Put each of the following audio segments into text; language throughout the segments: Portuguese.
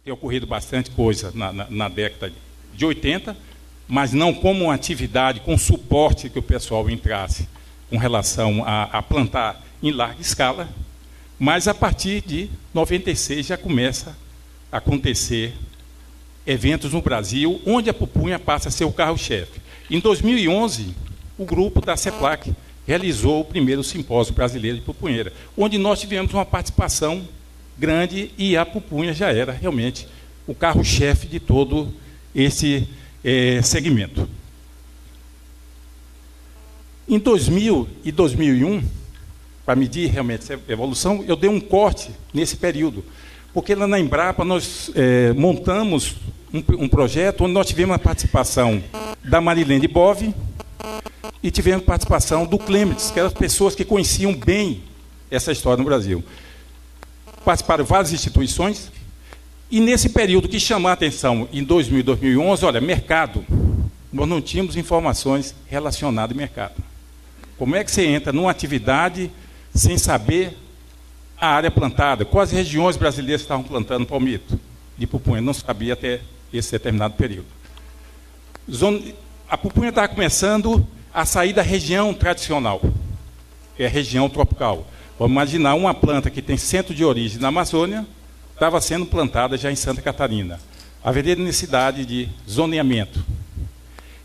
tem ocorrido bastante coisa na década de 80, mas não como uma atividade com suporte que o pessoal entrasse com relação a plantar em larga escala, mas a partir de 96 já começa a acontecer eventos no Brasil, onde a pupunha passa a ser o carro-chefe. Em 2011, o grupo da CEPLAC realizou o primeiro simpósio brasileiro de pupunheira, onde nós tivemos uma participação grande e a pupunha já era realmente o carro-chefe de todo esse segmento. Em 2000 e 2001, para medir realmente essa evolução, eu dei um corte nesse período, porque lá na Embrapa nós montamos um projeto onde nós tivemos a participação da Marilene Bove e tivemos participação do Clements, que eram as pessoas que conheciam bem essa história no Brasil. Participaram várias instituições, e nesse período que chamou a atenção, em 2000 e 2011, olha, mercado, nós não tínhamos informações relacionadas ao mercado. Como é que você entra numa atividade sem saber a área plantada? Quais regiões brasileiras estavam plantando palmito de pupunha? Não sabia até esse determinado período. A pupunha estava começando a sair da região tradicional, que é a região tropical. Vamos imaginar uma planta que tem centro de origem na Amazônia, estava sendo plantada já em Santa Catarina. Haveria necessidade de zoneamento.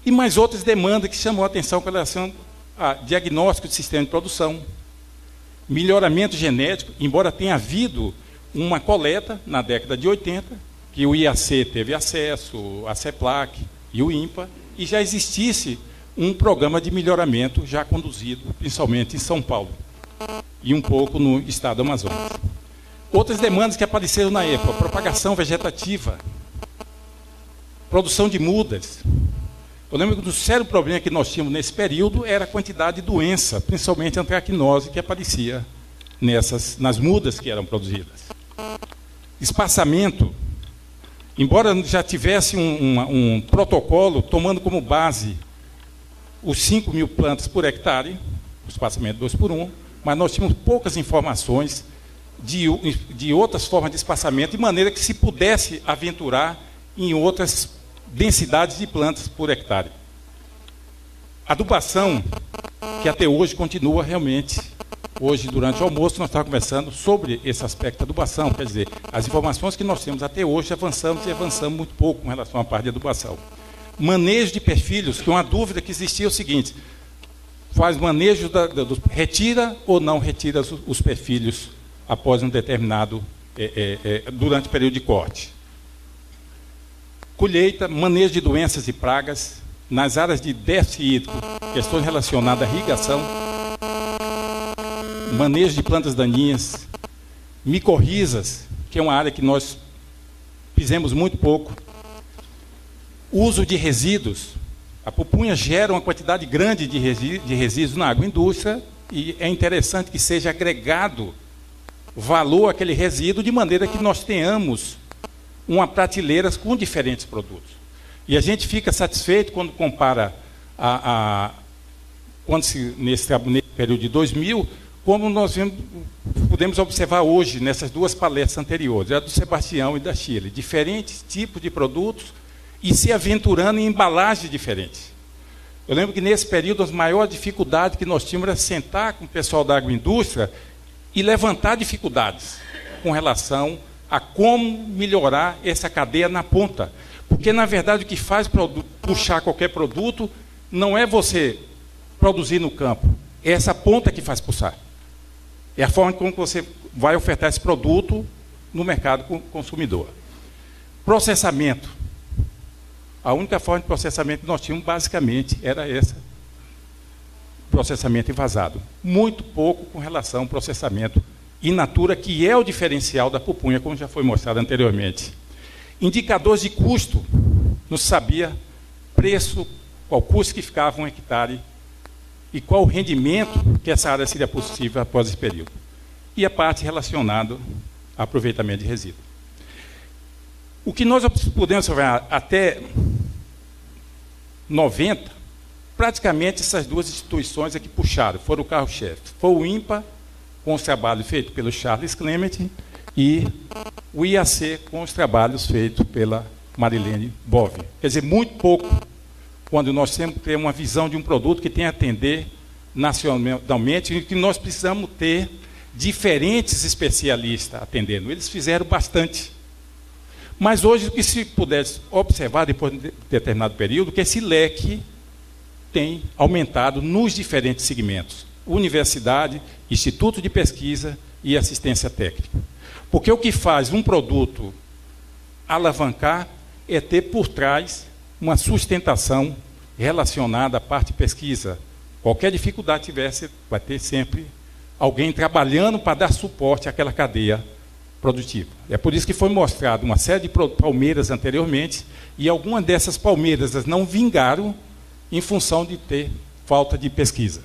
E mais outras demandas que chamou a atenção com relação a diagnóstico de sistema de produção, melhoramento genético, embora tenha havido uma coleta na década de 80, que o IAC teve acesso, a CEPLAC e o INPA, e já existisse um programa de melhoramento já conduzido, principalmente em São Paulo, e um pouco no estado do Amazonas. Outras demandas que apareceram na época: propagação vegetativa, produção de mudas. Eu lembro que o sério problema que nós tínhamos nesse período era a quantidade de doença, principalmente a antracnose, que aparecia nas mudas que eram produzidas. Espaçamento. Embora já tivesse um protocolo tomando como base os 5.000 plantas por hectare, o espaçamento 2 por 1, mas nós tínhamos poucas informações de outras formas de espaçamento, de maneira que se pudesse aventurar em outras densidades de plantas por hectare. Adubação, que até hoje continua realmente. Hoje, durante o almoço, nós estávamos conversando sobre esse aspecto da adubação. Quer dizer, as informações que nós temos até hoje, avançamos muito pouco com relação à parte de adubação. Manejo de perfilhos, que uma dúvida que existia é o seguinte: faz manejo, retira ou não retira os perfilhos após um determinado, durante o período de corte. Colheita, manejo de doenças e pragas, nas áreas de déficit hídrico, questões relacionadas à irrigação, manejo de plantas daninhas, micorrizas, que é uma área que nós fizemos muito pouco, uso de resíduos. A pupunha gera uma quantidade grande de resíduos na agroindústria e é interessante que seja agregado valor àquele resíduo, de maneira que nós tenhamos uma prateleira com diferentes produtos. E a gente fica satisfeito quando compara nesse período de 2000, como nós podemos observar hoje nessas duas palestras anteriores, a do Sebastião e da Chile, diferentes tipos de produtos e se aventurando em embalagens diferentes. Eu lembro que nesse período a maior dificuldade que nós tínhamos era sentar com o pessoal da agroindústria e levantar dificuldades com relação a como melhorar essa cadeia na ponta. Porque, na verdade, o que faz puxar qualquer produto não é você produzir no campo, é essa ponta que faz puxar. É a forma como você vai ofertar esse produto no mercado consumidor. Processamento. A única forma de processamento que nós tínhamos, basicamente, era essa. Processamento envasado. Muito pouco com relação ao processamento in natura, que é o diferencial da pupunha, como já foi mostrado anteriormente. Indicadores de custo. Não se sabia preço, qual custo que ficava um hectare e qual o rendimento que essa área seria possível após esse período. E a parte relacionada ao aproveitamento de resíduo. O que nós podemos observar até 90, praticamente essas duas instituições é que puxaram, foram o carro-chefe. Foi o INPA, com o trabalho feito pelo Charles Clement, e o IAC com os trabalhos feitos pela Marilene Bove. Quer dizer, muito pouco, quando nós temos que ter uma visão de um produto que tem a atender nacionalmente, e que nós precisamos ter diferentes especialistas atendendo. Eles fizeram bastante. Mas hoje, o que se pudesse observar, depois de determinado período, que esse leque tem aumentado nos diferentes segmentos. Universidade, instituto de pesquisa e assistência técnica. Porque o que faz um produto alavancar é ter por trás uma sustentação relacionada à parte de pesquisa. Qualquer dificuldade tivesse, vai ter sempre alguém trabalhando para dar suporte àquela cadeia produtiva. É por isso que foi mostrado uma série de palmeiras anteriormente, e algumas dessas palmeiras não vingaram em função de ter falta de pesquisa.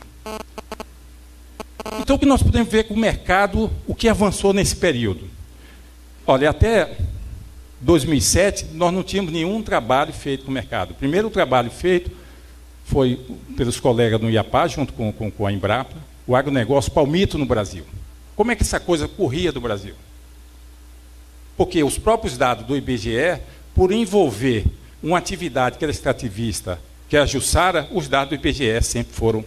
Então, o que nós podemos ver com o mercado, o que avançou nesse período? Olha, até 2007, nós não tínhamos nenhum trabalho feito no mercado. O primeiro trabalho feito foi pelos colegas do IAPA, junto com a Embrapa, o agronegócio palmito no Brasil. Como é que essa coisa corria do Brasil? Porque os próprios dados do IBGE, por envolver uma atividade que era extrativista, que é a Jussara, os dados do IBGE sempre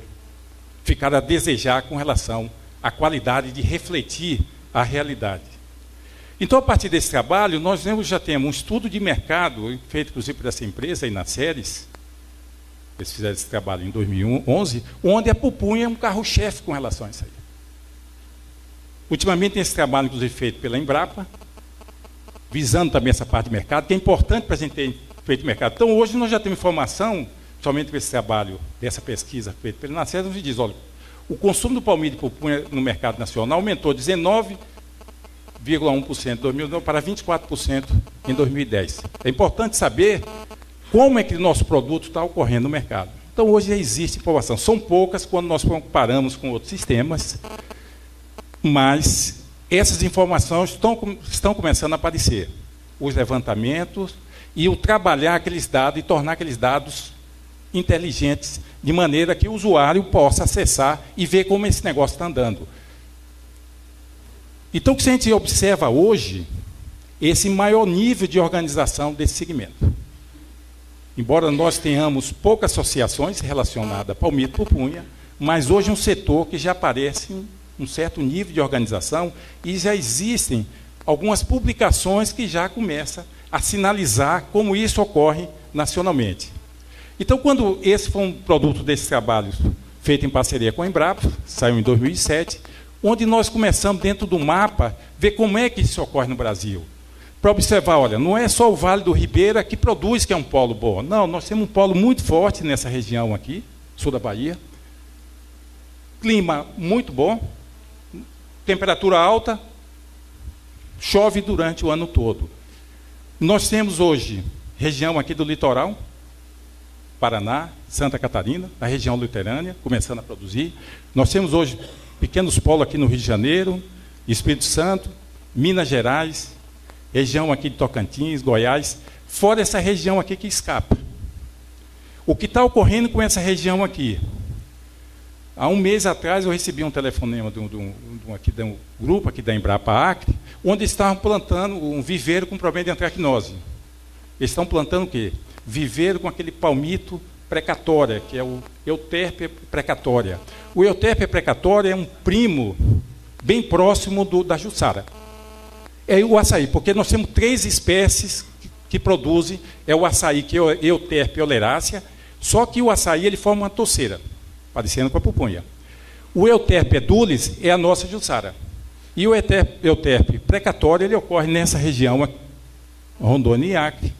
ficaram a desejar com relação à qualidade de refletir a realidade. Então, a partir desse trabalho, nós já temos um estudo de mercado, feito inclusive por essa empresa, aí na Séries, eles fizeram esse trabalho em 2011, onde a pupunha é um carro-chefe com relação a isso aí. Ultimamente tem esse trabalho, inclusive, feito pela Embrapa, visando também essa parte de mercado, que é importante para a gente ter feito mercado. Então, hoje nós já temos informação, somente com esse trabalho, dessa pesquisa feita pela Inacer, nos diz, olha, o consumo do palmito de pupunha no mercado nacional aumentou 19,1% em 2009 para 24% em 2010. É importante saber como é que o nosso produto está ocorrendo no mercado. Então, hoje já existe informação. São poucas quando nós comparamos com outros sistemas, mas essas informações estão começando a aparecer. Os levantamentos e o trabalhar aqueles dados e tornar aqueles dados inteligentes, de maneira que o usuário possa acessar e ver como esse negócio está andando. Então, o que a gente observa hoje, esse maior nível de organização desse segmento. Embora nós tenhamos poucas associações relacionadas a palmito e pupunha, mas hoje é um setor que já aparece um certo nível de organização e já existem algumas publicações que já começam a sinalizar como isso ocorre nacionalmente. Então, quando esse foi um produto desses trabalhos feito em parceria com a Embrapa, saiu em 2007, onde nós começamos, dentro do mapa, ver como é que isso ocorre no Brasil. Para observar, olha, não é só o Vale do Ribeira que produz, que é um polo bom. Não, nós temos um polo muito forte nessa região aqui, sul da Bahia. Clima muito bom, temperatura alta, chove durante o ano todo. Nós temos hoje região aqui do litoral, Paraná, Santa Catarina, na região litorânea, começando a produzir. Nós temos hoje pequenos polos aqui no Rio de Janeiro, Espírito Santo, Minas Gerais, região aqui de Tocantins, Goiás, fora essa região aqui que escapa. O que está ocorrendo com essa região aqui? Há um mês atrás eu recebi um telefonema de um grupo aqui da Embrapa Acre, onde estavam plantando um viveiro com problema de antracnose. Eles estão plantando o quê? Viveiro com aquele palmito precatória, que é o Euterpe precatória. O Euterpe precatória é um primo bem próximo da Jussara. É o açaí, porque nós temos 3 espécies que produzem, é o açaí, que é o Euterpe oleracea, só que o açaí ele forma uma toceira, parecendo com a pupunha. O Euterpe edulis é a nossa Jussara. E o Euterpe precatória, ele ocorre nessa região, Rondônia e Acre,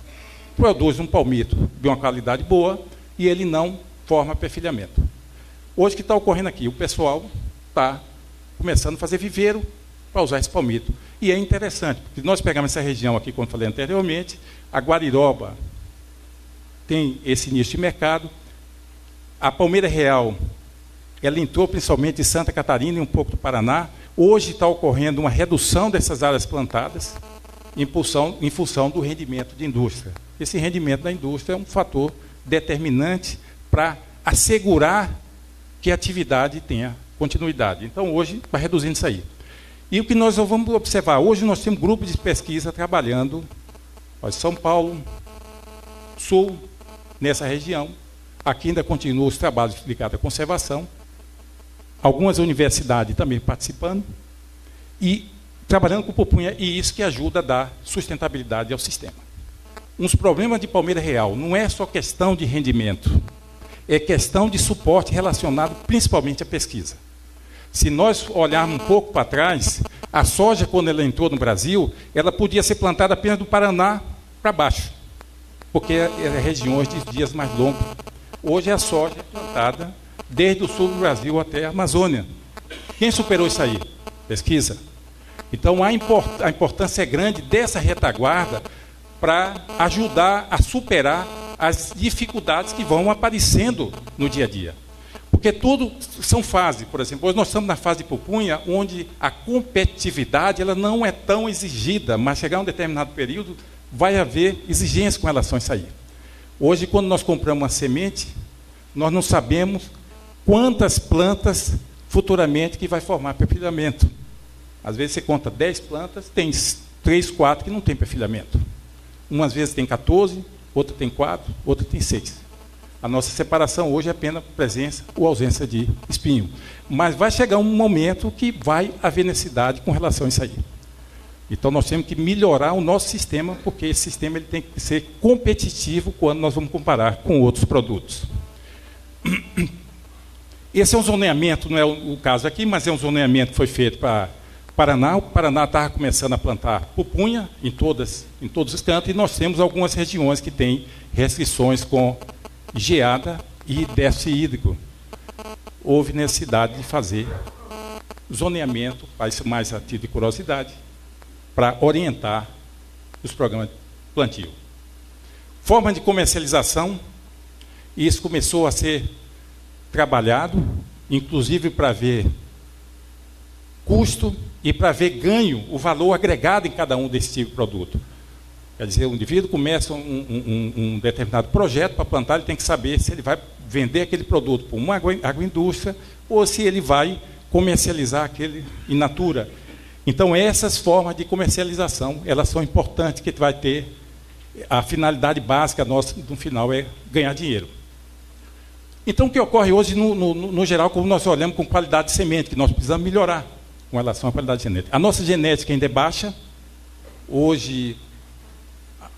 produz um palmito de uma qualidade boa e ele não forma perfilhamento. Hoje, o que está ocorrendo aqui? O pessoal está começando a fazer viveiro para usar esse palmito. E é interessante, porque nós pegamos essa região aqui, como falei anteriormente, a Guariroba tem esse nicho de mercado, a palmeira real, ela entrou principalmente em Santa Catarina e um pouco do Paraná. Hoje está ocorrendo uma redução dessas áreas plantadas em função do rendimento de indústria. Esse rendimento da indústria é um fator determinante para assegurar que a atividade tenha continuidade. Então, hoje, vai reduzindo isso aí. E o que nós vamos observar? Hoje nós temos um grupo de pesquisa trabalhando em São Paulo, Sul, nessa região. Aqui ainda continuam os trabalhos ligados à conservação. Algumas universidades também participando. E trabalhando com pupunha, e isso que ajuda a dar sustentabilidade ao sistema. Uns problemas de palmeira real não é só questão de rendimento, é questão de suporte relacionado principalmente à pesquisa. Se nós olharmos um pouco para trás, a soja, quando ela entrou no Brasil, ela podia ser plantada apenas do Paraná para baixo, porque eram regiões de dias mais longos. Hoje a soja é plantada desde o sul do Brasil até a Amazônia. Quem superou isso aí? Pesquisa. Então a importância é grande dessa retaguarda para ajudar a superar as dificuldades que vão aparecendo no dia a dia. Porque tudo são fases. Por exemplo, hoje nós estamos na fase de pupunha, onde a competitividade ela não é tão exigida, mas chegar a um determinado período, vai haver exigências com relação a isso aí. Hoje, quando nós compramos uma semente, nós não sabemos quantas plantas futuramente que vai formar perfilhamento. Às vezes você conta 10 plantas, tem 3, 4 que não tem perfilhamento. Umas vezes tem 14, outra tem 4, outra tem 6. A nossa separação hoje é apenas presença ou ausência de espinho. Mas vai chegar um momento que vai haver necessidade com relação a isso aí. Então nós temos que melhorar o nosso sistema, porque esse sistema ele tem que ser competitivo quando nós vamos comparar com outros produtos. Esse é um zoneamento, não é o caso aqui, mas é um zoneamento que foi feito para Paraná. O Paraná estava começando a plantar pupunha em todos os cantos, e nós temos algumas regiões que têm restrições com geada e déficit hídrico. Houve necessidade de fazer zoneamento, para isso mais a título de curiosidade, para orientar os programas de plantio. Forma de comercialização, isso começou a ser trabalhado, inclusive para ver custo e para ver ganho, o valor agregado em cada um desse tipo de produto. Quer dizer, o indivíduo começa um determinado projeto para plantar, ele tem que saber se ele vai vender aquele produto para uma agroindústria ou se ele vai comercializar aquele in natura. Então, essas formas de comercialização, elas são importantes, que vai ter a finalidade básica nossa, no final, é ganhar dinheiro. Então, o que ocorre hoje, no geral, como nós olhamos com qualidade de semente, que nós precisamos melhorar com relação à qualidade genética. A nossa genética ainda é baixa. Hoje,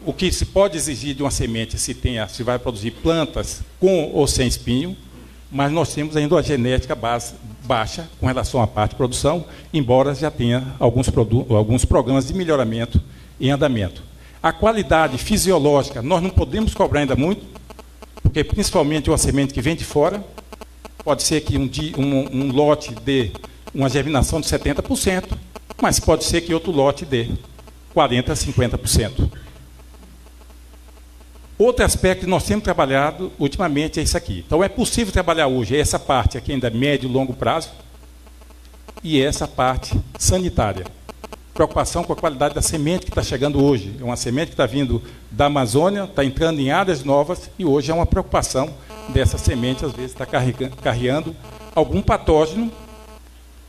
o que se pode exigir de uma semente, se vai produzir plantas com ou sem espinho, mas nós temos ainda uma genética baixa com relação à parte de produção, embora já tenha alguns programas de melhoramento em andamento. A qualidade fisiológica, nós não podemos cobrar ainda muito, porque principalmente uma semente que vem de fora, pode ser que um lote dê uma germinação de 70%, mas pode ser que outro lote dê 40%, 50%. Outro aspecto que nós temos trabalhado ultimamente é isso aqui. Então, é possível trabalhar hoje essa parte aqui ainda médio e longo prazo e essa parte sanitária. Preocupação com a qualidade da semente que está chegando hoje. É uma semente que está vindo da Amazônia, está entrando em áreas novas e hoje é uma preocupação dessa semente, às vezes está carregando algum patógeno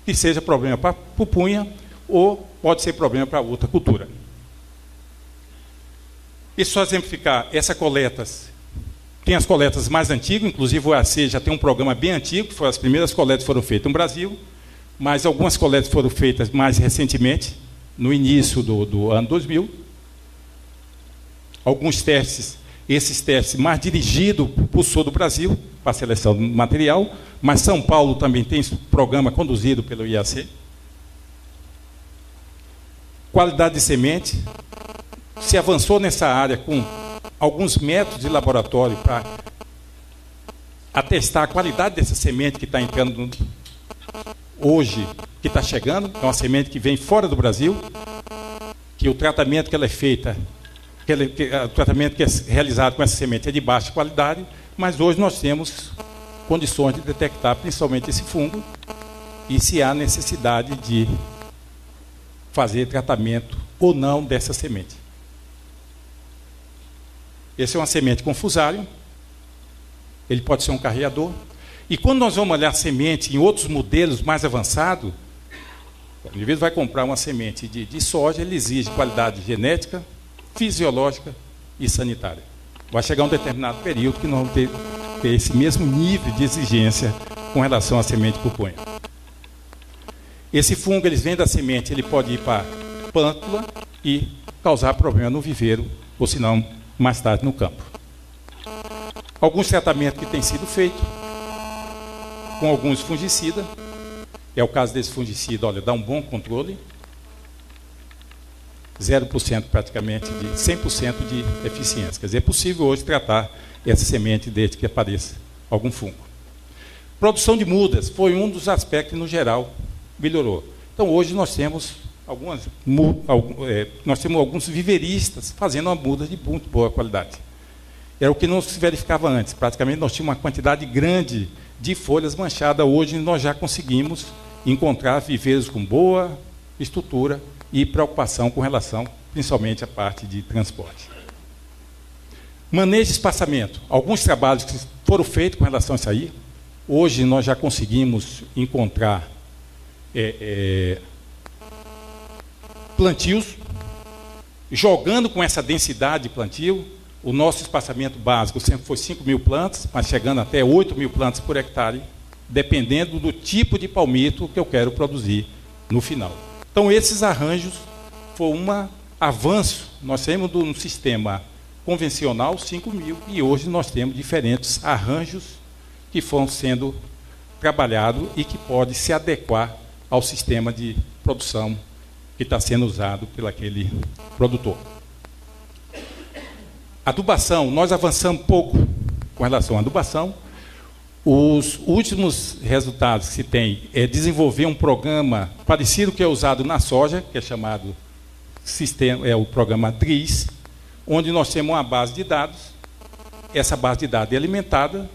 que seja problema para a pupunha ou pode ser problema para outra cultura. E só exemplificar, essa coleta, tem as coletas mais antigas, inclusive o AC já tem um programa bem antigo, que as primeiras coletas foram feitas no Brasil, mas algumas coletas foram feitas mais recentemente, no início do ano 2000. Alguns testes, esses testes mais dirigidos para o sul do Brasil, para a seleção do material, mas São Paulo também tem esse programa conduzido pelo IAC. Qualidade de semente. Se avançou nessa área com alguns métodos de laboratório para atestar a qualidade dessa semente que está entrando hoje, que está chegando. É uma semente que vem fora do Brasil, que o tratamento que ela é feita, o tratamento que é realizado com essa semente é de baixa qualidade, mas hoje nós temos condições de detectar principalmente esse fungo e se há necessidade de fazer tratamento ou não dessa semente. Essa é uma semente com fusário, ele pode ser um carreador. E quando nós vamos olhar semente em outros modelos mais avançados, O indivíduo vai comprar uma semente de soja, ele exige qualidade genética, fisiológica e sanitária. Vai chegar um determinado período que nós vamos ter esse mesmo nível de exigência com relação à semente pupunha. Esse fungo, eles vêm da semente, ele pode ir para a plântula e causar problema no viveiro, ou se não, mais tarde no campo. Alguns tratamentos que têm sido feitos com alguns fungicidas, é o caso desse fungicida, olha, dá um bom controle, 0% praticamente, de 100% de eficiência. Quer dizer, é possível hoje tratar essa semente desde que apareça algum fungo. Produção de mudas foi um dos aspectos que, no geral, melhorou. Então, hoje nós temos alguns viveristas fazendo uma muda de muito boa qualidade. Era o que não se verificava antes. Praticamente nós tínhamos uma quantidade grande de folhas manchadas. Hoje nós já conseguimos encontrar viveiros com boa estrutura e preocupação com relação, principalmente, à parte de transporte. Manejo de espaçamento. Alguns trabalhos que foram feitos com relação a isso aí. Hoje nós já conseguimos encontrar plantios, jogando com essa densidade de plantio. O nosso espaçamento básico sempre foi 5.000 plantas, mas chegando até 8.000 plantas por hectare, dependendo do tipo de palmito que eu quero produzir no final. Então, esses arranjos foram um avanço. Nós temos no sistema convencional 5.000 e hoje nós temos diferentes arranjos que foram sendo trabalhados e que podem se adequar ao sistema de produção que está sendo usado por aquele produtor. Adubação, nós avançamos pouco com relação à adubação. Os últimos resultados que se tem é desenvolver um programa parecido que é usado na soja, que é chamado o programa DRIS, onde nós temos uma base de dados. Essa base de dados é alimentada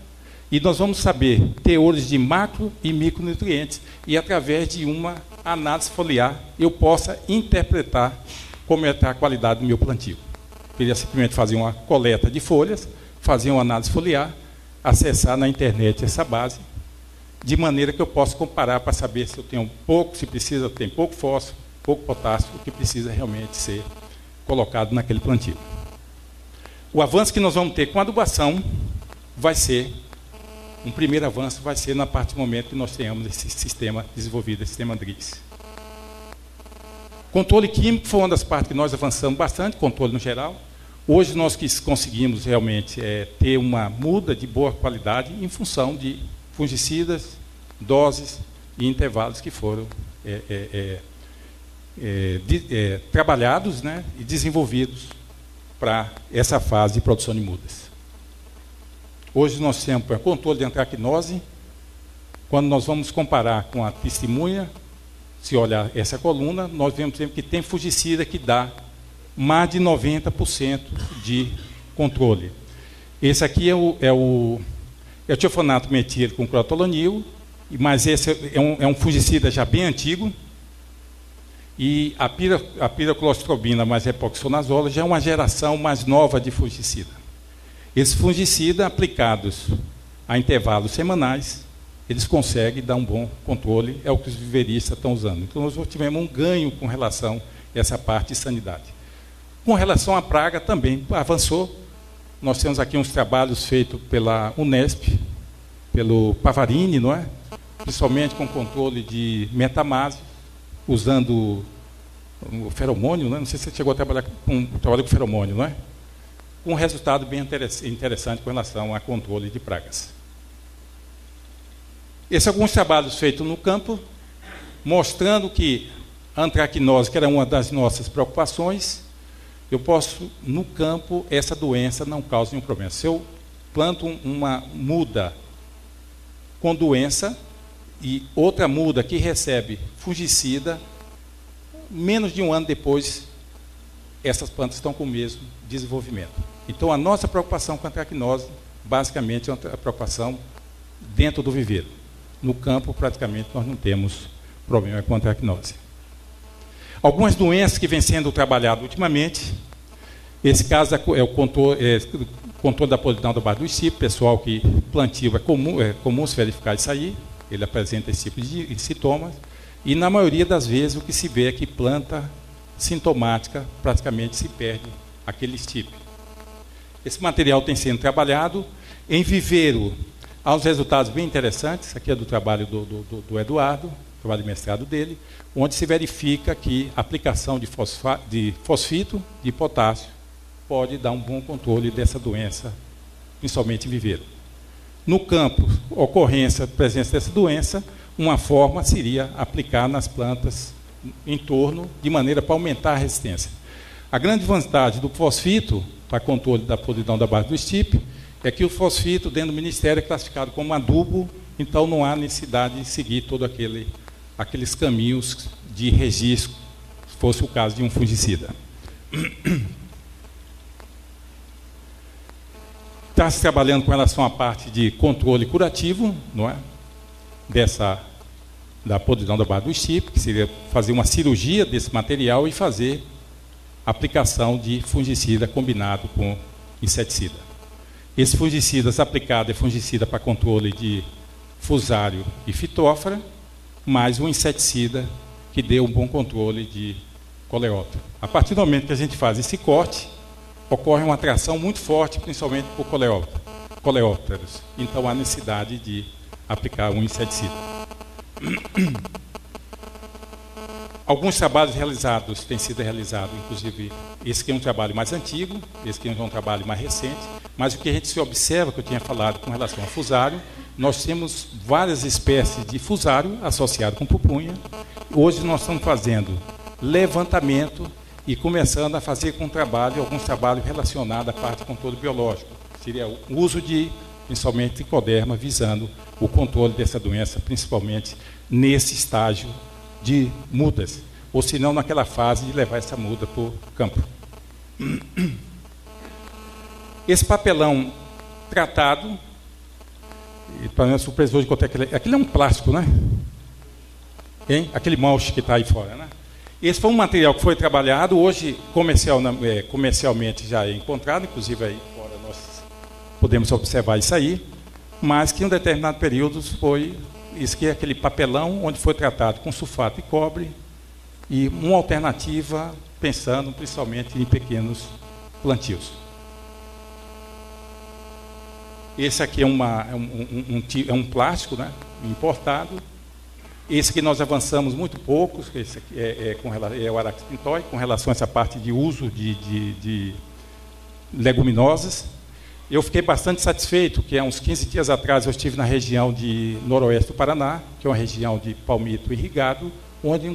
e nós vamos saber teores de macro e micronutrientes e, através de uma análise foliar, eu possa interpretar como está a qualidade do meu plantio. Eu queria simplesmente fazer uma coleta de folhas, fazer uma análise foliar, acessar na internet essa base, de maneira que eu possa comparar para saber se eu tenho pouco, se precisa, tem pouco fósforo, pouco potássio, o que precisa realmente ser colocado naquele plantio. O avanço que nós vamos ter com a adubação vai ser, um primeiro avanço vai ser na parte do momento que nós tenhamos esse sistema desenvolvido, esse sistema DRIS. Controle químico foi uma das partes que nós avançamos bastante, controle no geral. Hoje nós conseguimos realmente ter uma muda de boa qualidade em função de fungicidas, doses e intervalos que foram trabalhados, né, e desenvolvidos para essa fase de produção de mudas. Hoje nós temos controle de antracnose. Quando nós vamos comparar com a testemunha, se olhar essa coluna, nós vemos sempre que tem fungicida que dá mais de 90% de controle. Esse aqui é o tiofonato metílico com clotolonil, mas esse é um fungicida já bem antigo, e a piraclostrobina mais epoxonazole já é uma geração mais nova de fungicida. Esses fungicidas aplicados a intervalos semanais, eles conseguem dar um bom controle, é o que os viveristas estão usando. Então, nós tivemos um ganho com relação a essa parte de sanidade. Com relação à praga, também avançou. Nós temos aqui uns trabalhos feitos pela Unesp, pelo Pavarini, não é? Principalmente com controle de metamase, usando o feromônio, não é? Não sei se você chegou a trabalhar com feromônio, não é? Com um resultado bem interessante com relação a controle de pragas. Esses são alguns trabalhos feitos no campo, mostrando que a antracnose, que era uma das nossas preocupações, eu posso, no campo, essa doença não causa nenhum problema. Se eu planto uma muda com doença e outra muda que recebe fungicida, menos de um ano depois, essas plantas estão com o mesmo desenvolvimento. Então, a nossa preocupação com a antracnose, basicamente, é uma preocupação dentro do viveiro. No campo, praticamente, nós não temos problema com a antracnose. Algumas doenças que vêm sendo trabalhadas ultimamente, esse caso é o controle da podridão da base do cipó. Pessoal que plantio é comum se verificar isso aí, ele apresenta esse tipo de sintomas. e na maioria das vezes o que se vê é que planta sintomática praticamente se perde aquele estipe. Esse material tem sido trabalhado em viveiro. Há uns resultados bem interessantes, aqui é do trabalho do Eduardo, trabalho de mestrado dele, onde se verifica que a aplicação de fosfito de potássio pode dar um bom controle dessa doença, principalmente em viveiro. No campo, ocorrência, presença dessa doença, uma forma seria aplicar nas plantas em torno, de maneira para aumentar a resistência. A grande vantagem do fosfito, para controle da podridão da base do estipe, é que o fosfito, dentro do Ministério, é classificado como adubo, então não há necessidade de seguir todos aqueles caminhos de registro, se fosse o caso de um fungicida. Está se trabalhando com relação à parte de controle curativo, não é? Da podridão da base do estipe, que seria fazer uma cirurgia desse material e fazer aplicação de fungicida combinado com inseticida. Esse fungicida aplicado é fungicida para controle de fusário e fitófora, mais um inseticida que dê um bom controle de coleóptero. A partir do momento que a gente faz esse corte, ocorre uma atração muito forte, principalmente por coleópteros. Então há necessidade de aplicar um inseticida. Alguns trabalhos realizados têm sido realizados, inclusive esse aqui é um trabalho mais antigo, esse aqui é um trabalho mais recente, mas o que a gente se observa, que eu tinha falado com relação ao fusário, nós temos várias espécies de fusário associado com pupunha. Hoje nós estamos fazendo levantamento e começando a fazer alguns trabalhos relacionados à parte de controle biológico. Seria o uso de, principalmente, tricoderma, visando o controle dessa doença, principalmente nesse estágio de mudas, ou se não naquela fase de levar essa muda para o campo. Esse papelão tratado, para minha surpresa hoje, aquele é um plástico, né? Hein? Aquele mulch que está aí fora, né? Esse foi um material que foi trabalhado, hoje comercialmente já é encontrado, inclusive aí fora nós podemos observar isso aí, mas que em um determinado período foi isso que é aquele papelão onde foi tratado com sulfato de cobre e uma alternativa pensando principalmente em pequenos plantios. Esse aqui é um plástico, né, importado. Esse que nós avançamos muito pouco, esse aqui é o Arax pintoi, com relação a essa parte de uso de leguminosas. Eu fiquei bastante satisfeito, que há uns 15 dias atrás eu estive na região de noroeste do Paraná, que é uma região de palmito irrigado, onde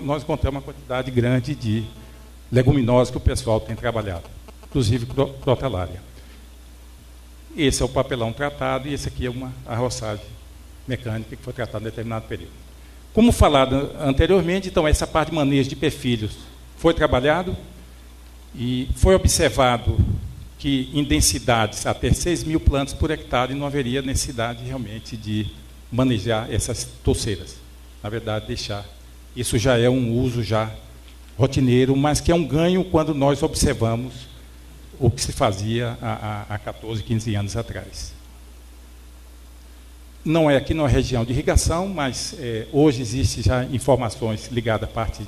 nós encontramos uma quantidade grande de leguminosas que o pessoal tem trabalhado, inclusive crotalária. Esse é o papelão tratado e esse aqui é uma arroçagem mecânica que foi tratada em determinado período. Como falado anteriormente, então, essa parte de manejo de perfilhos foi trabalhado e foi observado que em densidades até 6.000 plantas por hectare não haveria necessidade realmente de manejar essas touceiras. Na verdade, deixar. Isso já é um uso já rotineiro, mas que é um ganho quando nós observamos o que se fazia há 14, 15 anos atrás. Não é aqui na região de irrigação, mas hoje existe já informações ligadas à parte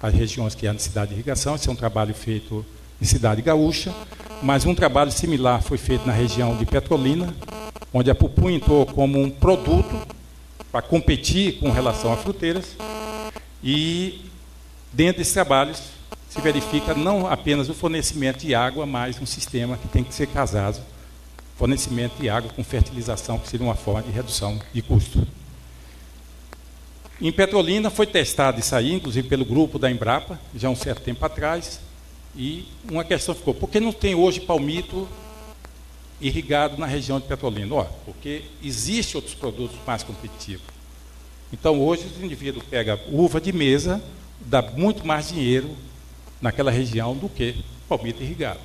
às regiões que há necessidade de irrigação. Esse é um trabalho feito em Cidade Gaúcha, mas um trabalho similar foi feito na região de Petrolina, onde a pupunha entrou como um produto para competir com relação a fruteiras, e dentro desses trabalhos se verifica não apenas o fornecimento de água, mas um sistema que tem que ser casado, fornecimento de água com fertilização, que seria uma forma de redução de custo. Em Petrolina foi testado isso aí, inclusive pelo grupo da Embrapa, já há um certo tempo atrás, e uma questão ficou, por que não tem hoje palmito irrigado na região de Petrolina? Porque existem outros produtos mais competitivos. Então, hoje, os indivíduos pegam uva de mesa, dá muito mais dinheiro naquela região do que palmito irrigado.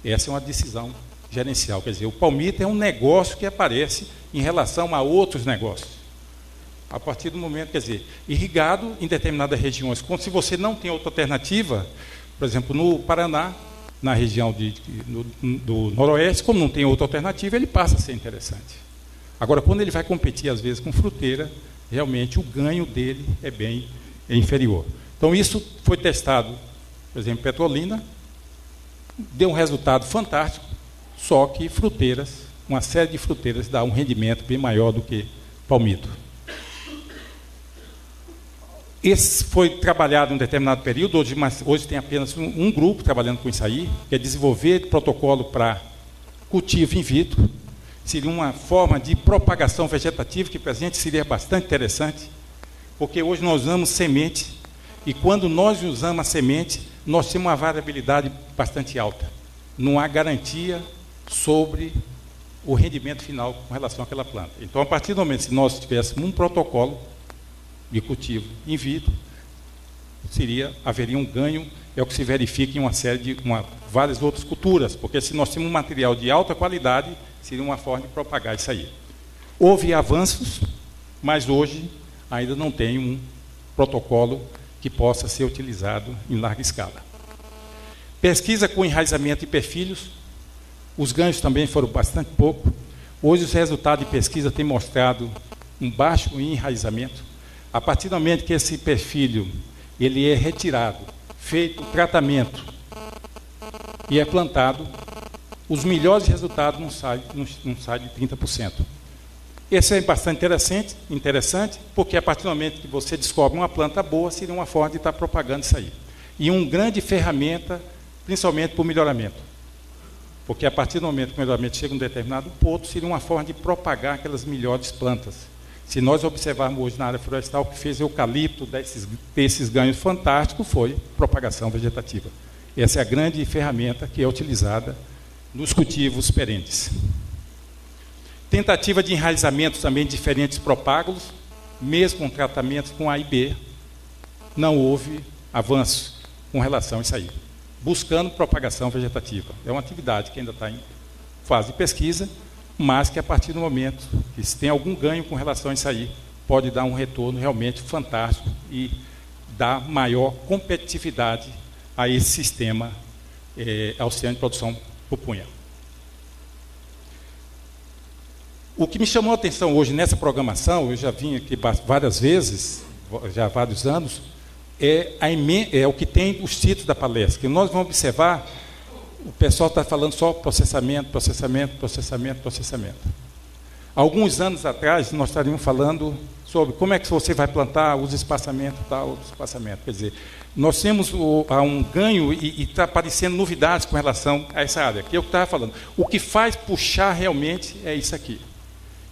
Essa é uma decisão gerencial. Quer dizer, o palmito é um negócio que aparece em relação a outros negócios. A partir do momento, quer dizer, irrigado em determinadas regiões, como se você não tem outra alternativa, por exemplo, no Paraná, na região do noroeste, como não tem outra alternativa, ele passa a ser interessante. Agora, quando ele vai competir, às vezes, com fruteira, realmente o ganho dele é bem inferior. Então isso foi testado, por exemplo, em Petrolina, deu um resultado fantástico, só que fruteiras, uma série de fruteiras dá um rendimento bem maior do que palmito. Esse foi trabalhado em um determinado período, hoje tem apenas um grupo trabalhando com isso aí, que é desenvolver protocolo para cultivo in vitro. Seria uma forma de propagação vegetativa, que para a gente seria bastante interessante, porque hoje nós usamos semente, e quando nós usamos a semente, nós temos uma variabilidade bastante alta. Não há garantia sobre o rendimento final com relação àquela planta. Então, a partir do momento que nós tivéssemos um protocolo de cultivo in vitro, haveria um ganho, é o que se verifica em uma série de várias outras culturas, porque se nós temos um material de alta qualidade, seria uma forma de propagar isso aí. Houve avanços, mas hoje ainda não tem um protocolo que possa ser utilizado em larga escala. Pesquisa com enraizamento de perfilhos, os ganhos também foram bastante pouco. Hoje os resultados de pesquisa têm mostrado um baixo enraizamento. A partir do momento que esse perfilho ele é retirado, feito o tratamento e é plantado, os melhores resultados não saem de 30%. Esse é bastante interessante, porque a partir do momento que você descobre uma planta boa, seria uma forma de estar propagando isso aí. E uma grande ferramenta, principalmente para o melhoramento. Porque a partir do momento que o melhoramento chega a um determinado ponto, seria uma forma de propagar aquelas melhores plantas. Se nós observarmos hoje na área florestal, o que fez eucalipto desses ganhos fantásticos foi propagação vegetativa. Essa é a grande ferramenta que é utilizada nos cultivos perenes. Tentativa de enraizamento também de diferentes propágulos, mesmo com tratamentos com A e B, não houve avanço com relação a isso aí. Buscando propagação vegetativa. É uma atividade que ainda está em fase de pesquisa, mas que a partir do momento que se tem algum ganho com relação a isso aí, pode dar um retorno realmente fantástico e dar maior competitividade a esse sistema auxiliar de produção pupunha. O que me chamou a atenção hoje nessa programação, eu já vim aqui várias vezes, já há vários anos, é o que tem os títulos da palestra, que nós vamos observar, o pessoal está falando só processamento. Alguns anos atrás, nós estaríamos falando sobre como é que você vai plantar, os espaçamentos, tal, espaçamento. Quer dizer, nós temos um ganho e está aparecendo novidades com relação a essa área, que é o que eu estava falando. O que faz puxar realmente é isso aqui.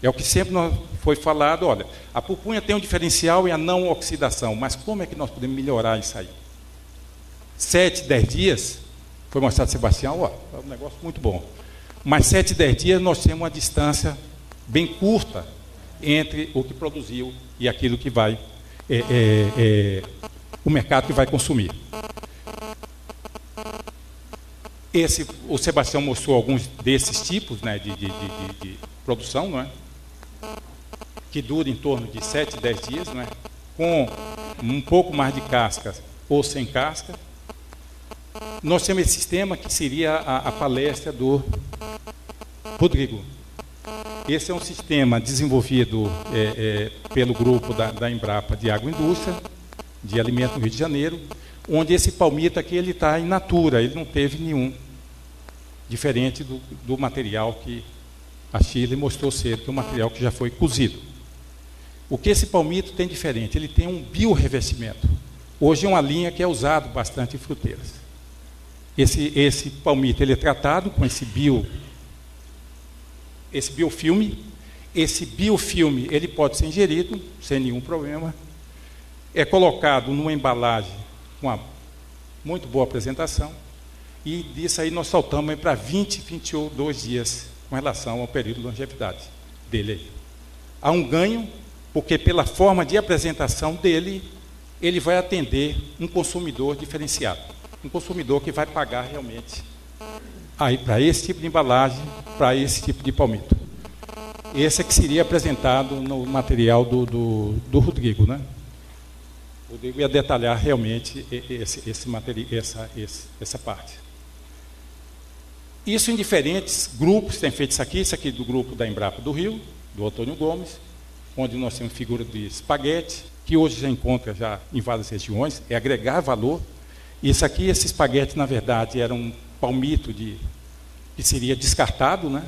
É o que sempre foi falado, olha, a pupunha tem um diferencial e a não oxidação, mas como é que nós podemos melhorar isso aí? 7, 10 dias, foi mostrado Sebastião, é um negócio muito bom. Mas 7, 10 dias nós temos uma distância bem curta entre o que produziu e aquilo que vai, o mercado que vai consumir. O Sebastião mostrou alguns desses tipos, né, de produção, não é? Que dura em torno de 7, 10 dias, não é? Com um pouco mais de casca ou sem casca. Nós temos esse sistema que seria a palestra do Rodrigo. Esse é um sistema desenvolvido pelo grupo da Embrapa de Agroindústria, de Alimentos no Rio de Janeiro, onde esse palmito aqui ele está in natura, ele não teve nenhum, diferente do material que a Chile mostrou ser, que é um material que já foi cozido. O que esse palmito tem diferente? Ele tem um biorrevestimento. Hoje é uma linha que é usado bastante em fruteiras. Esse palmito ele é tratado com esse biofilme. Esse biofilme ele pode ser ingerido sem nenhum problema. É colocado numa embalagem com uma muito boa apresentação. E disso aí nós saltamos para 20, 22 dias com relação ao período de longevidade dele aí. Há um ganho, porque pela forma de apresentação dele, ele vai atender um consumidor diferenciado. Um consumidor que vai pagar realmente para esse tipo de embalagem, para esse tipo de palmito. Esse é que seria apresentado no material do Rodrigo, né? O Rodrigo ia detalhar realmente essa parte. Isso em diferentes grupos, tem feito isso aqui do grupo da Embrapa do Rio, do Antônio Gomes, onde nós temos figura de espaguete, que hoje já encontra já em várias regiões, é agregar valor. Isso aqui, esse espaguete, na verdade, era um palmito que seria descartado, né?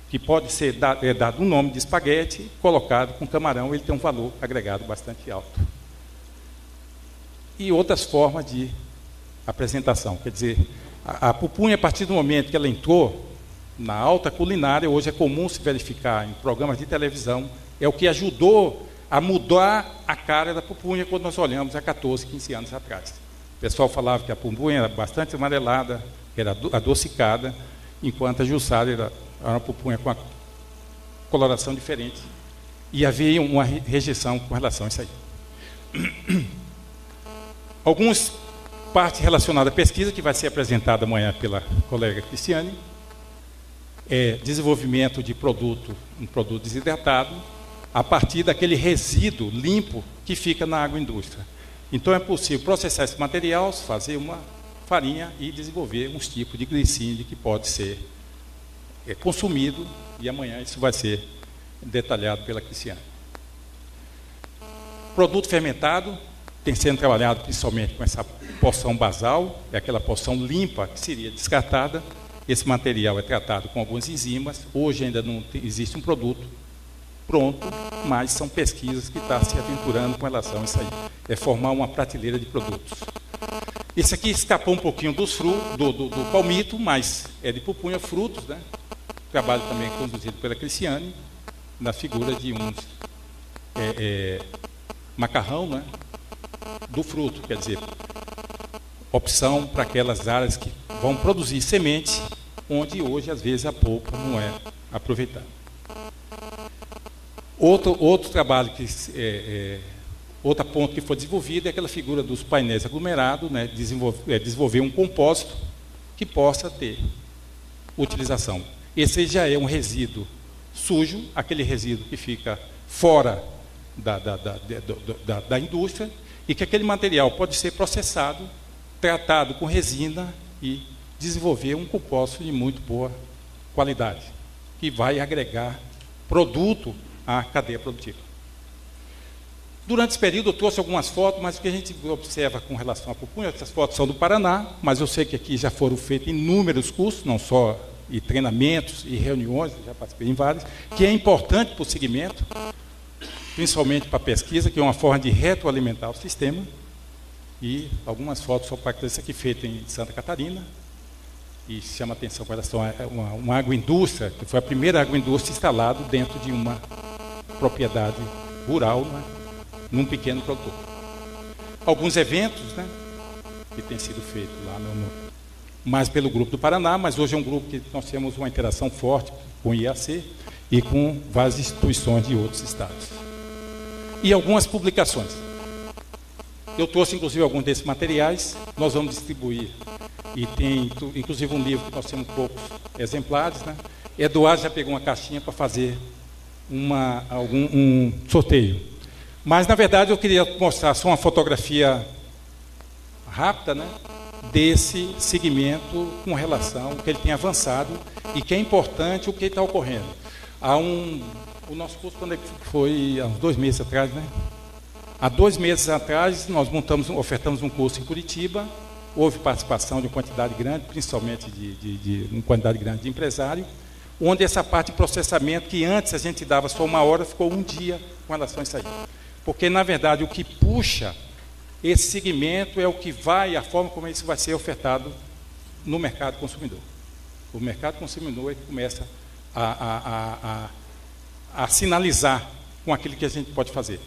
Que pode ser dado um nome de espaguete, colocado com camarão, ele tem um valor agregado bastante alto. E outras formas de apresentação, quer dizer, a pupunha, a partir do momento que ela entrou na alta culinária, hoje é comum se verificar em programas de televisão, é o que ajudou a mudar a cara da pupunha quando nós olhamos há 14, 15 anos atrás. O pessoal falava que a pupunha era bastante amarelada, era adocicada, enquanto a Jussara era uma pupunha com uma coloração diferente. E havia uma rejeição com relação a isso aí. Algumas partes relacionadas à pesquisa, que vai ser apresentada amanhã pela colega Cristiane, é desenvolvimento de um produto desidratado, a partir daquele resíduo limpo que fica na agroindústria. Então é possível processar esse material, fazer uma farinha e desenvolver uns tipos de glicídio que pode ser consumido, e amanhã isso vai ser detalhado pela Cristiane. Produto fermentado tem sendo trabalhado principalmente com essa porção basal, é aquela porção limpa que seria descartada. Esse material é tratado com algumas enzimas. Hoje ainda não existe um produto pronto, mas são pesquisas que estão se aventurando com relação a isso aí. É formar uma prateleira de produtos. Esse aqui escapou um pouquinho do palmito, mas é de pupunha, frutos, né? Trabalho também conduzido pela Cristiane, na figura de uns macarrão, né? Do fruto, quer dizer, opção para aquelas áreas que vão produzir semente, onde hoje, às vezes, a polpa não é aproveitada. Outro trabalho, outra ponto que foi desenvolvida é aquela figura dos painéis aglomerados, né, desenvolver um compósito que possa ter utilização. Esse já é um resíduo sujo, aquele resíduo que fica fora da indústria, e que aquele material pode ser processado, tratado com resina e desenvolver um compósito de muito boa qualidade, que vai agregar produto à cadeia produtiva. Durante esse período eu trouxe algumas fotos, mas o que a gente observa com relação à pupunha, essas fotos são do Paraná, mas eu sei que aqui já foram feitos inúmeros cursos, não só e treinamentos e reuniões, já participei em vários, que é importante para o segmento, principalmente para a pesquisa, que é uma forma de retroalimentar o sistema. E algumas fotos só para isso aqui feita em Santa Catarina, e chama atenção com relação a uma agroindústria, que foi a primeira agroindústria instalada dentro de uma propriedade rural, né, num pequeno produtor. Alguns eventos, né, que têm sido feitos lá mais pelo Grupo do Paraná, mas hoje é um grupo que nós temos uma interação forte com o IAC e com várias instituições de outros estados. E algumas publicações. Eu trouxe, inclusive, alguns desses materiais, nós vamos distribuir. E tem, inclusive, um livro que nós temos poucos exemplares, né? Eduardo já pegou uma caixinha para fazer um sorteio. Mas, na verdade, eu queria mostrar só uma fotografia rápida, né, desse segmento com relação ao que ele tem avançado e que é importante o que está ocorrendo. O nosso curso, quando foi há uns 2 meses atrás, né? Há 2 meses atrás, nós ofertamos um curso em Curitiba, houve participação de uma quantidade grande, principalmente de uma quantidade grande de empresários, onde essa parte de processamento, que antes a gente dava só 1 hora, ficou 1 dia com relação a isso aí. Porque, na verdade, o que puxa esse segmento é o que vai, a forma como isso vai ser ofertado no mercado consumidor. O mercado consumidor é que começa a sinalizar com aquilo que a gente pode fazer.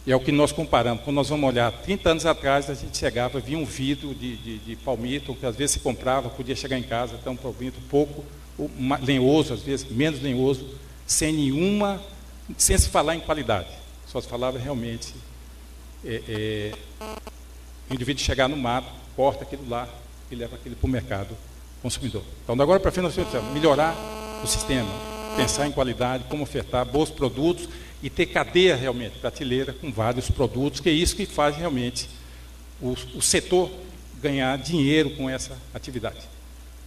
E é o que nós comparamos. Quando nós vamos olhar, 30 anos atrás, a gente chegava, via um vidro de palmito, que às vezes se comprava, podia chegar em casa, até um palmito pouco lenhoso, às vezes menos lenhoso, sem se falar em qualidade. Só se falava realmente, o indivíduo chegar no mato, corta aquilo lá e leva aquilo para o mercado consumidor. Então, da agora para frente, nós precisamos melhorar o sistema, pensar em qualidade, como ofertar bons produtos e ter cadeia realmente, prateleira, com vários produtos, que é isso que faz realmente o setor ganhar dinheiro com essa atividade.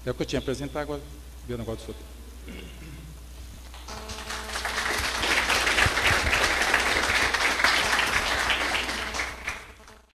É o que eu tinha a apresentar, agora ver o negócio do sorteio.